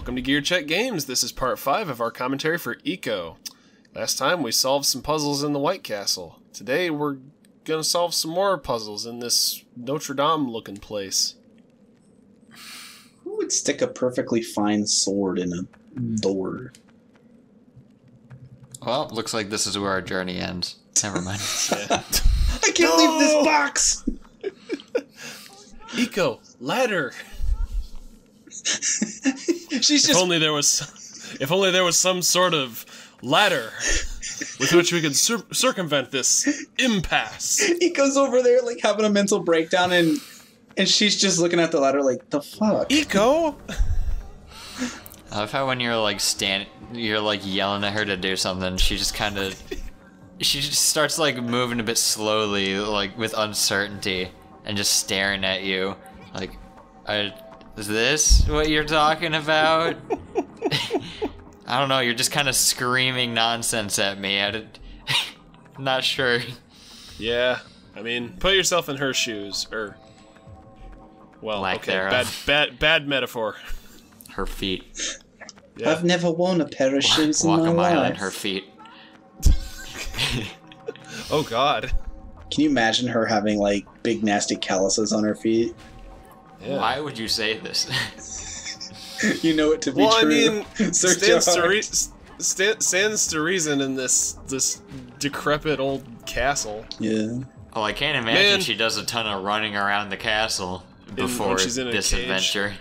Welcome to GearCheckGames. This is part 5 of our commentary for Ico. Last time we solved some puzzles in the White Castle. Today we're gonna solve some more puzzles in this Notre Dame looking place. Who would stick a perfectly fine sword in a door? Well, looks like this is where our journey ends. Never mind. Yeah. I can't leave this box! Ico, ladder! She's If only there was some sort of ladder with which we could circumvent this impasse. Ico's over there like having a mental breakdown and she's just looking at the ladder like, the fuck? Ico! I love how when you're like you're like yelling at her to do something, she just starts like moving a bit slowly, like with uncertainty, and just staring at you, like, is this what you're talking about? I don't know. You're just kind of screaming nonsense at me. I'm not sure. Yeah, I mean, put yourself in her shoes, or well, Lack okay, thereof. bad metaphor. Her feet. Yeah. I've never worn a pair of shoes in Walk my a mile life. in her feet. Oh God. Can you imagine her having like big nasty calluses on her feet? Yeah. Why would you say this? You know it to be Well, true. I mean, Search your stands to reason in this decrepit old castle. Yeah. Oh, I can't imagine Man. she does a ton of running around the castle before when she's in a this cage. adventure.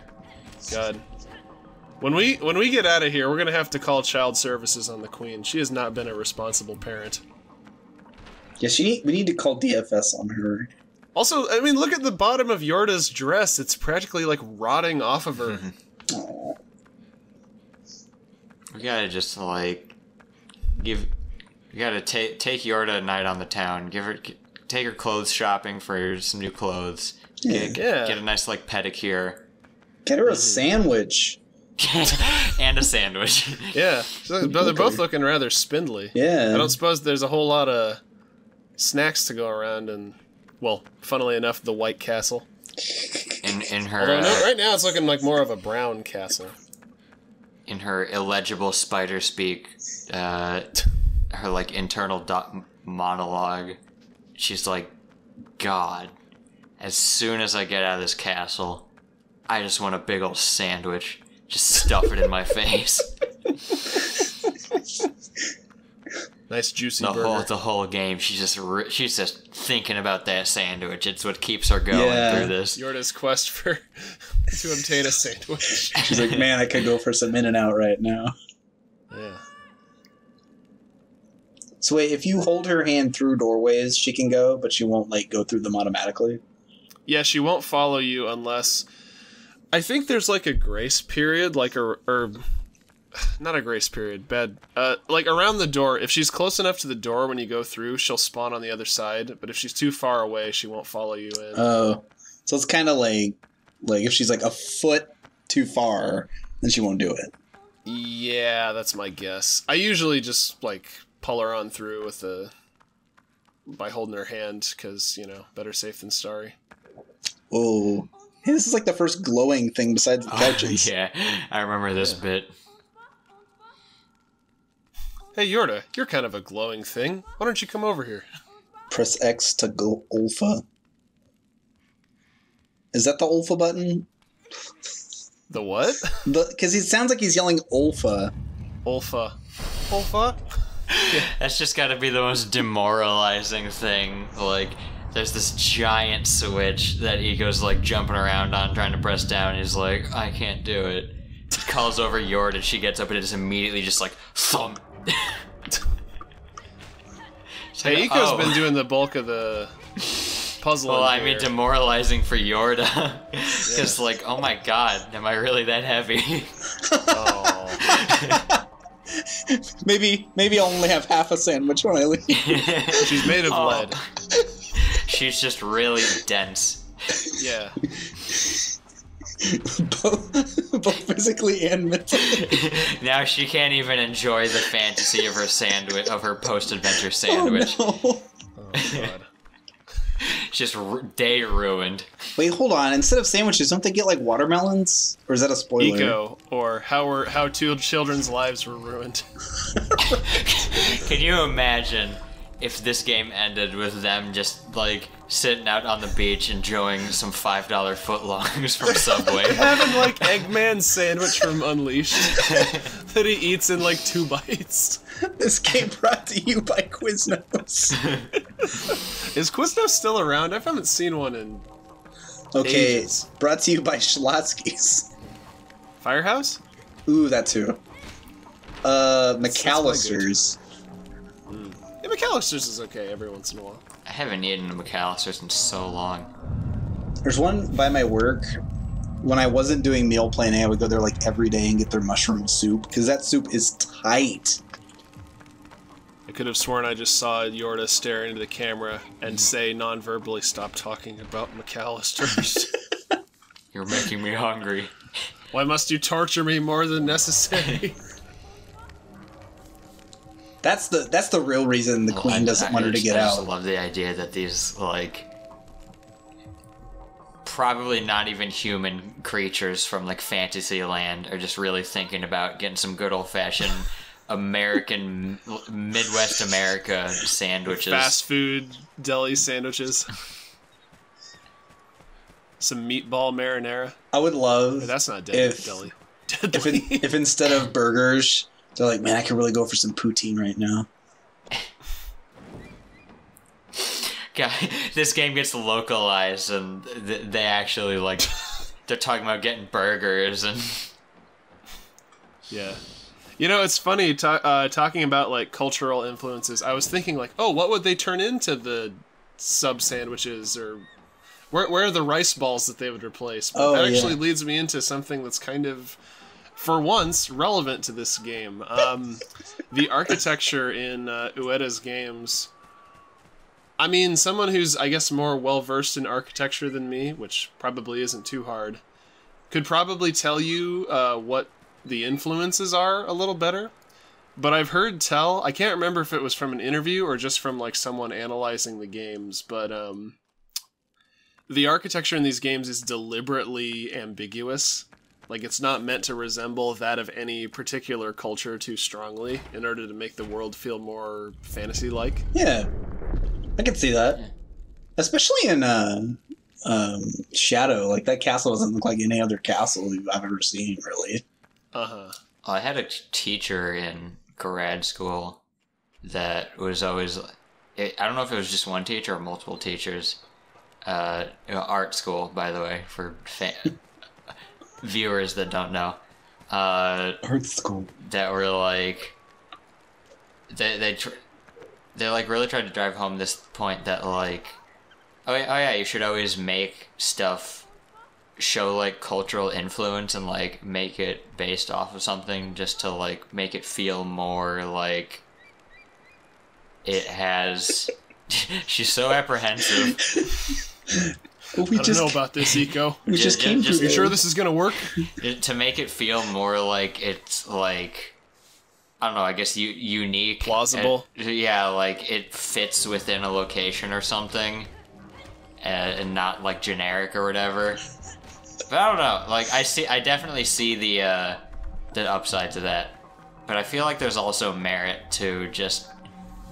God. When we get out of here, we're gonna have to call child services on the Queen. She has not been a responsible parent. Yeah, we need to call DFS on her. Also, I mean, look at the bottom of Yorda's dress. It's practically like rotting off of her. Aww. We gotta just like we gotta take Yorda a night on the town. Take her clothes shopping for some new clothes. Yeah. Get a nice like pedicure. Get her a sandwich. And a sandwich. Yeah, so they're both looking rather spindly. Yeah. I don't suppose there's a whole lot of snacks to go around, and well, funnily enough, the White Castle. In her Although no, right now it's looking like more of a brown castle. in her illegible spider speak, her like internal monologue, she's like, God, as soon as I get out of this castle, I just want a big old sandwich. Just stuff it in my face. Nice juicy burger. The whole game, she's just thinking about that sandwich. It's what keeps her going through this. Yorda's quest to obtain a sandwich. She's like, man, I could go for some In-N-Out right now. Yeah. So wait, if you hold her hand through doorways, she can go, but she won't like go through them automatically? Yeah, she won't follow you unless... I think there's like a grace period, like or not a grace period, like around the door. If she's close enough to the door when you go through, she'll spawn on the other side, but if she's too far away, she won't follow you in. Oh. So it's kind of like if she's like a foot too far, then she won't do it. Yeah, that's my guess. I usually just like pull her on through by holding her hand, because, you know, better safe than sorry. Oh. Hey, this is like the first glowing thing besides the couches. Yeah, I remember this bit. Hey, Yorda, you're kind of a glowing thing. Why don't you come over here? Press X to go alpha. Is that the alpha button? The what? Because it sounds like he's yelling alpha. Ulfa. Ulfa? That's just gotta be the most demoralizing thing. Like, there's this giant switch that Ico's like jumping around on, trying to press down. He's like, I can't do it. He calls over Yorda, she gets up and it's immediately just like, thump. Hey, Ico's been doing the bulk of the puzzle. Well, I mean, demoralizing for Yorda. Because, like, oh my god, am I really that heavy? Oh. Maybe I'll only have half a sandwich when I leave. She's made of lead. She's just really dense. Yeah. both physically and mentally. Now she can't even enjoy the fantasy of her sandwich, of her post-adventure sandwich. Oh, no. Oh, God. Just day ruined. Wait, hold on. Instead of sandwiches, don't they get like watermelons? Or is that a spoiler? Eco, or how two children's lives were ruined. Can you imagine if this game ended with them just like sitting out on the beach enjoying some $5 footlongs from Subway? Having like Eggman sandwich from Unleashed that he eats in like 2 bites. This game brought to you by Quiznos. Is Quiznos still around? I haven't seen one in ages. Brought to you by Schlotsky's. Firehouse? Ooh, that too. McAllister's. Yeah, McAllister's is okay every once in a while. I haven't eaten a McAllister's in so long. There's one by my work. When I wasn't doing meal planning, I would go there like every day and get their mushroom soup because that soup is tight. I could have sworn I just saw Yorda stare into the camera and say non-verbally, "Stop talking about McAllister's." You're making me hungry. Why must you torture me more than necessary? That's the real reason the queen doesn't want her to get out. I just love the idea that these, like, probably not even human creatures from, like, Fantasyland are just really thinking about getting some good old-fashioned American, Midwest America sandwiches. Fast food deli sandwiches. Some meatball marinara. I would love That's not deli. If instead of burgers, they're like, man, I could really go for some poutine right now. God, this game gets localized and they actually, like, they're talking about getting burgers and... Yeah. You know, it's funny talking about, like, cultural influences. I was thinking, like, oh, what would they turn into the sub sandwiches, or where are the rice balls that they would replace? But that actually leads me into something that's kind of, for once, relevant to this game. The architecture in Ueda's games. I mean, someone who's, I guess, more well-versed in architecture than me, which probably isn't too hard, could probably tell you what the influences are a little better. But I've heard tell, I can't remember if it was from an interview or just from, like, someone analyzing the games, but the architecture in these games is deliberately ambiguous. Like, it's not meant to resemble that of any particular culture too strongly in order to make the world feel more fantasy-like. Yeah, I can see that. Especially in Shadow. Like, that castle doesn't look like any other castle I've ever seen, really. Uh-huh. I had a teacher in grad school that was always... I don't know if it was just one teacher or multiple teachers. Art school, by the way, for viewers that don't know. Art school. That were like... They like really tried to drive home this point that, like... Oh yeah, you should always make stuff show, like, cultural influence and, like, make it based off of something just to, like, make it feel more like it has... She's so apprehensive. Well, I don't know about this, Eco. We just came through. You sure this is gonna work? To make it feel more like it's, like... I don't know, I guess unique. Plausible. Yeah, like, it fits within a location or something. And not, like, generic or whatever. But I don't know. Like, I definitely see the upside to that. But I feel like there's also merit to just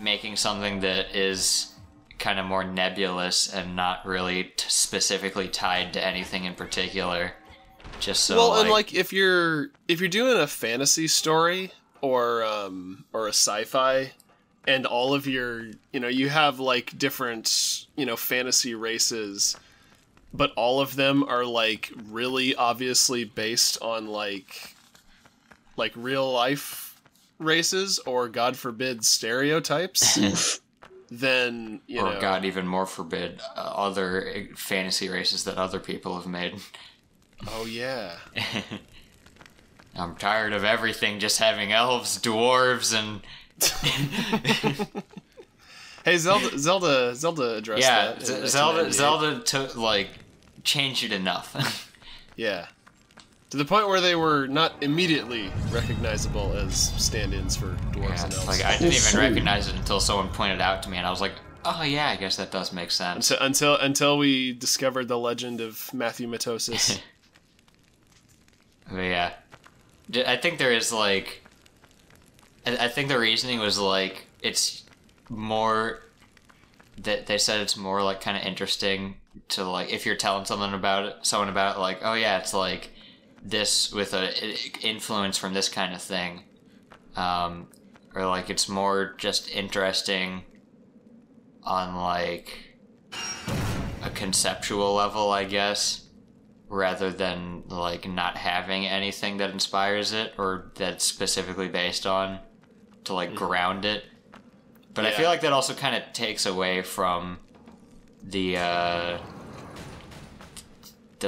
making something that is kind of more nebulous and not really specifically tied to anything in particular. Just so. Well, and like if you're doing a fantasy story or a sci-fi, and all of your, you have like different, fantasy races, but all of them are like really obviously based on like real life races or, God forbid, stereotypes. Then or God, even more forbid, other fantasy races that other people have made. Oh yeah. I'm tired of everything just having elves, dwarves, and Hey, Zelda addressed that. Zelda changed it enough. Yeah. To the point where they were not immediately recognizable as stand-ins for dwarves and elves. Like, I didn't even recognize it until someone pointed it out to me, and I was like, Oh yeah, I guess that does make sense. Until we discovered the legend of Matthew Mitosis. But yeah, I think there is like, I think the reasoning was like it's more that they said it's more like kind of interesting to like if you're telling someone about it, like, oh yeah, it's like this with a influence from this kind of thing, or like it's more just interesting on like a conceptual level, I guess, rather than like not having anything that inspires it or that's specifically based on to like ground it. But I feel like that also kind of takes away from the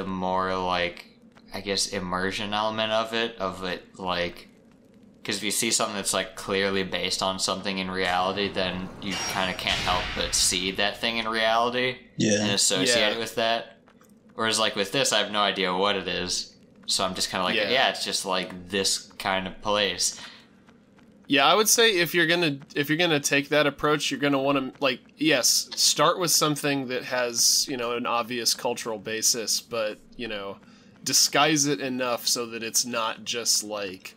more like, I guess, immersion element of it, like, because if you see something that's like clearly based on something in reality, then you kind of can't help but see that thing in reality and associate it with that. Whereas like with this, I have no idea what it is, so I'm just kind of like, yeah, it's just like this kind of place. Yeah, I would say if you're gonna take that approach, you're gonna want to, like, yes, start with something that has, you know, an obvious cultural basis, but, you know, disguise it enough so that it's not just like,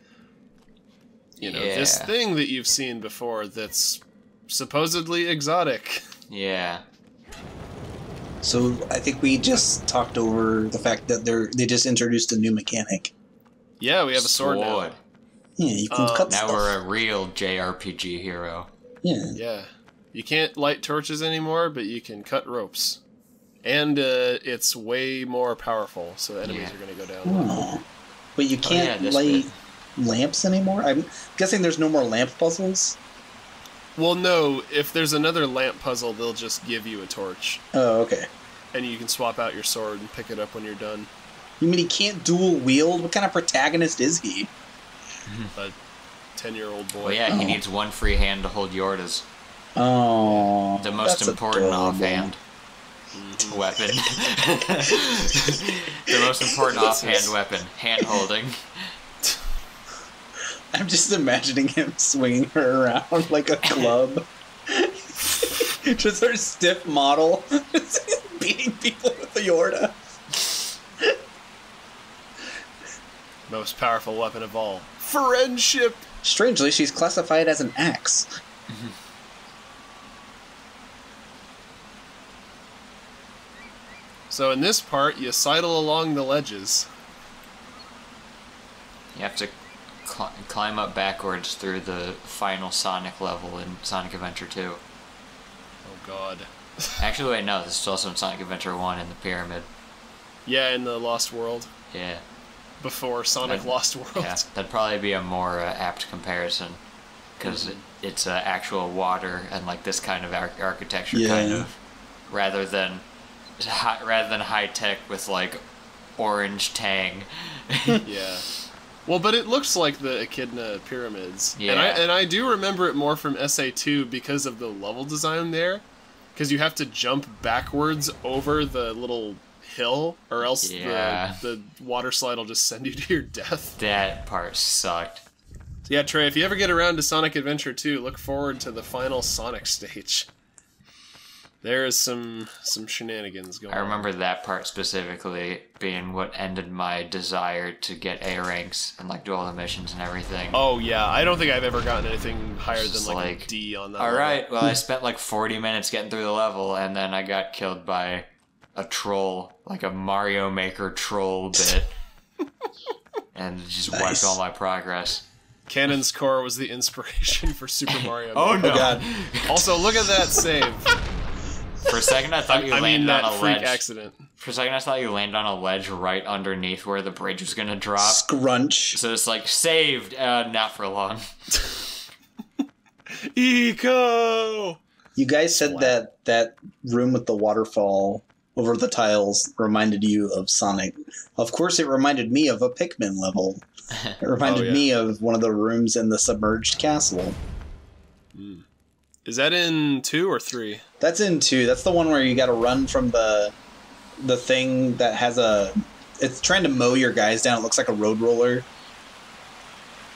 you know, this thing that you've seen before that's supposedly exotic. Yeah. So I think we just talked over the fact that they just introduced a new mechanic. Yeah, we have a sword now. Yeah, you can cut now stuff. we're a real JRPG hero. Yeah. Yeah. You can't light torches anymore, but you can cut ropes. And it's way more powerful, so enemies are going to go down. Oh. But you can't light lamps anymore? I'm guessing there's no more lamp puzzles? Well, no. If there's another lamp puzzle, they'll just give you a torch. Oh, okay. And you can swap out your sword and pick it up when you're done. You mean he can't dual wield? What kind of protagonist is he? A 10-year-old boy. Well, yeah, he needs one free hand to hold Yorda's. Oh, the most important offhand weapon. The most important offhand weapon, hand holding. I'm just imagining him swinging her around like a club. Just her stiff model, beating people with the Yorda. Most powerful weapon of all. Friendship! Strangely, she's classified as an axe. So in this part, you sidle along the ledges. You have to climb up backwards through the final Sonic level in Sonic Adventure 2. Oh god. Actually, wait, no, this is also in Sonic Adventure 1 in the pyramid. Yeah, in the Lost World. Yeah. Before Sonic Lost World. Yeah, that'd probably be a more apt comparison, because it's actual water and like this kind of architecture, kind of, rather than high tech with like orange tang. Yeah. Well, but it looks like the Echidna pyramids. Yeah. And I do remember it more from SA2 because of the level design there, because you have to jump backwards over the little hill, or else the water slide will just send you to your death. That part sucked. So yeah, Trey, if you ever get around to Sonic Adventure 2, look forward to the final Sonic stage. There is some shenanigans going on. I remember that part specifically being what ended my desire to get A ranks and like do all the missions and everything. Oh yeah, I don't think I've ever gotten anything higher than like a D on that level. Alright, well I spent like 40 minutes getting through the level and then I got killed by a troll, like a Mario Maker troll bit. And it just wiped all my progress. Cannon's Core was the inspiration for Super Mario Maker. Oh no. God. Also, look at that save. For a second I thought you landed on a freak ledge. Accident. For a second I thought you landed on a ledge right underneath where the bridge was gonna drop. Scrunch. So it's like, saved, not for long. Eco! You guys said that room with the waterfall over the tiles reminded you of Sonic. Of course, it reminded me of a Pikmin level. It reminded me of one of the rooms in the submerged castle. Is that in 2 or 3? That's in 2. That's the one where you got to run from the thing that has a... It's trying to mow your guys down. It looks like a road roller.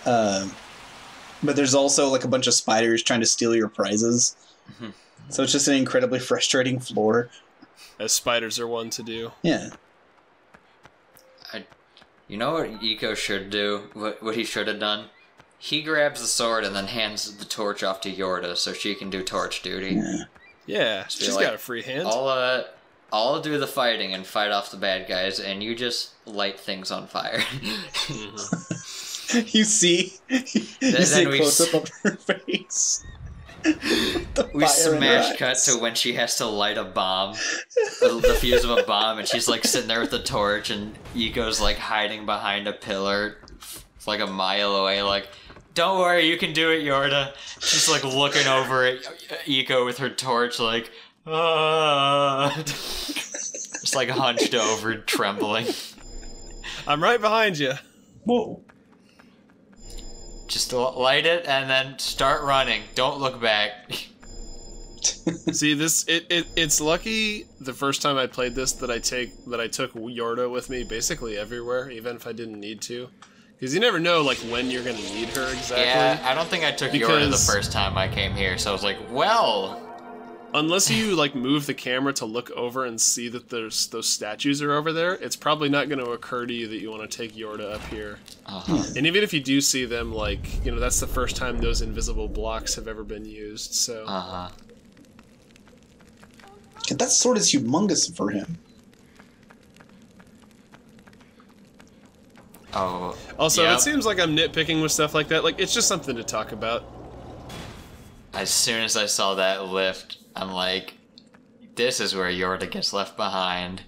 But there's also like a bunch of spiders trying to steal your prizes. So it's just an incredibly frustrating floor. As spiders are one to do. Yeah. You know what Ico should do? What he should have done? He grabs the sword and then hands the torch off to Yorda so she can do torch duty. Yeah, she's got a free hand. I'll do the fighting and fight off the bad guys, and you just light things on fire. You see a close-up of her face. We smash cut to when she has to light a bomb, the fuse of a bomb, and she's like sitting there with the torch, and Ico's like hiding behind a pillar, like a mile away, like, don't worry, you can do it, Yorda. She's like looking over at Ico with her torch, like, just like hunched over, trembling. I'm right behind you. Whoa. Just light it and then start running. Don't look back. See, it's lucky the first time I played this that I took Yorda with me basically everywhere, even if I didn't need to. Because you never know, like, when you're gonna need her exactly. Yeah, I don't think I took Yorda the first time I came here, so I was like, well... Unless you, like, move the camera to look over and see that those statues are over there, it's probably not going to occur to you that you want to take Yorda up here. And even if you do see them, like, you know, that's the first time those invisible blocks have ever been used, so... That sword is humongous for him. Oh. Also, it seems like I'm nitpicking with stuff like that. Like, it's just something to talk about. As soon as I saw that lift, I'm like, this is where Yorda gets left behind.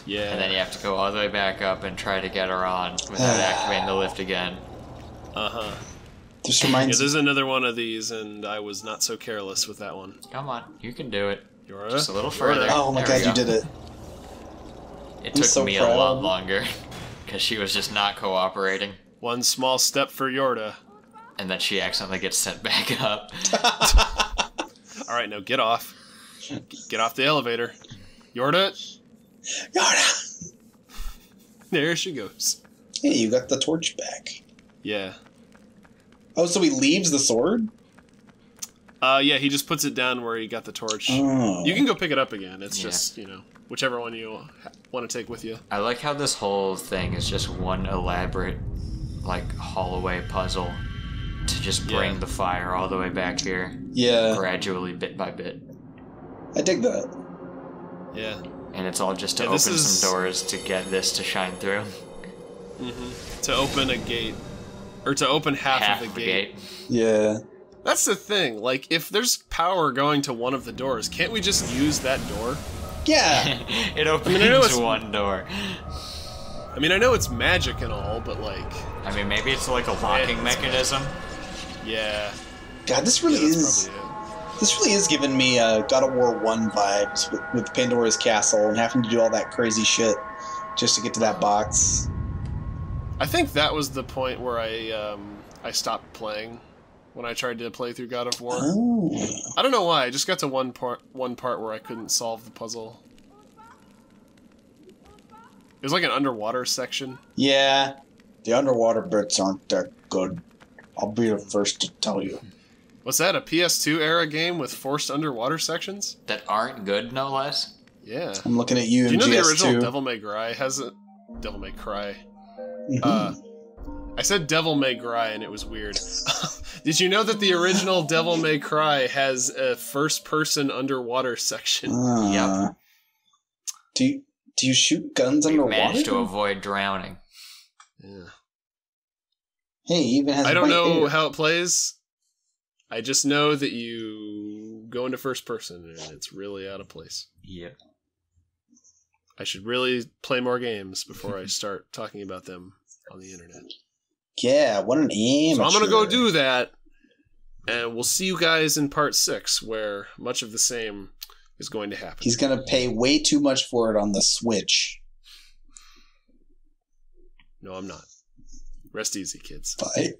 Yeah. And then you have to go all the way back up and try to get her on without activating the lift again. This reminds there's another one of these, and I was not so careless with that one. Come on, you can do it. Yorda? Just a little further. Oh my god, you did it. It took me a lot longer, because she was just not cooperating. One small step for Yorda. And then she accidentally gets sent back up. Alright, now get off. Get off the elevator. Yorda! Yorda! There she goes. Hey, you got the torch back. Yeah. Oh, so he leaves the sword? Yeah, he just puts it down where he got the torch. Oh. You can go pick it up again. It's just, you know, whichever one you want to take with you. I like how this whole thing is just one elaborate, like, hallway puzzle to just bring the fire all the way back here. Yeah. Gradually, bit by bit. I dig that. Yeah. And it's all just to open some doors to get this to shine through. To open a gate. Or to open half of the gate. Yeah. That's the thing. Like, if there's power going to one of the doors, can't we just use that door? Yeah. It opens one door. I mean, I know it's magic and all, but like... I mean, maybe it's like a locking mechanism. Yeah. God, this really is giving me God of War 1 vibes with Pandora's Castle and having to do all that crazy shit just to get to that box. I think that was the point where I stopped playing when I tried to play through God of War. Oh. I don't know why. I just got to one part where I couldn't solve the puzzle. It was like an underwater section. Yeah. The underwater bits aren't that good. I'll be the first to tell you. What's that, a PS2 era game with forced underwater sections? That aren't good, no less? Yeah. I'm looking at you in GS2. Do you know the original Devil May Cry has a... Devil May Cry. I said Devil May Cry and it was weird. Did you know that the original Devil May Cry has a first-person underwater section? Yep. Do you shoot guns underwater? Managed to avoid drowning. Yeah. Hey, he even has I don't know how it plays. I just know that you go into first person and it's really out of place. Yep. I should really play more games before I start talking about them on the internet. Yeah, what an amateur. So I'm going to go do that, and we'll see you guys in part 6, where much of the same is going to happen. He's going to pay way too much for it on the Switch. No, I'm not. Rest easy, kids. Bye.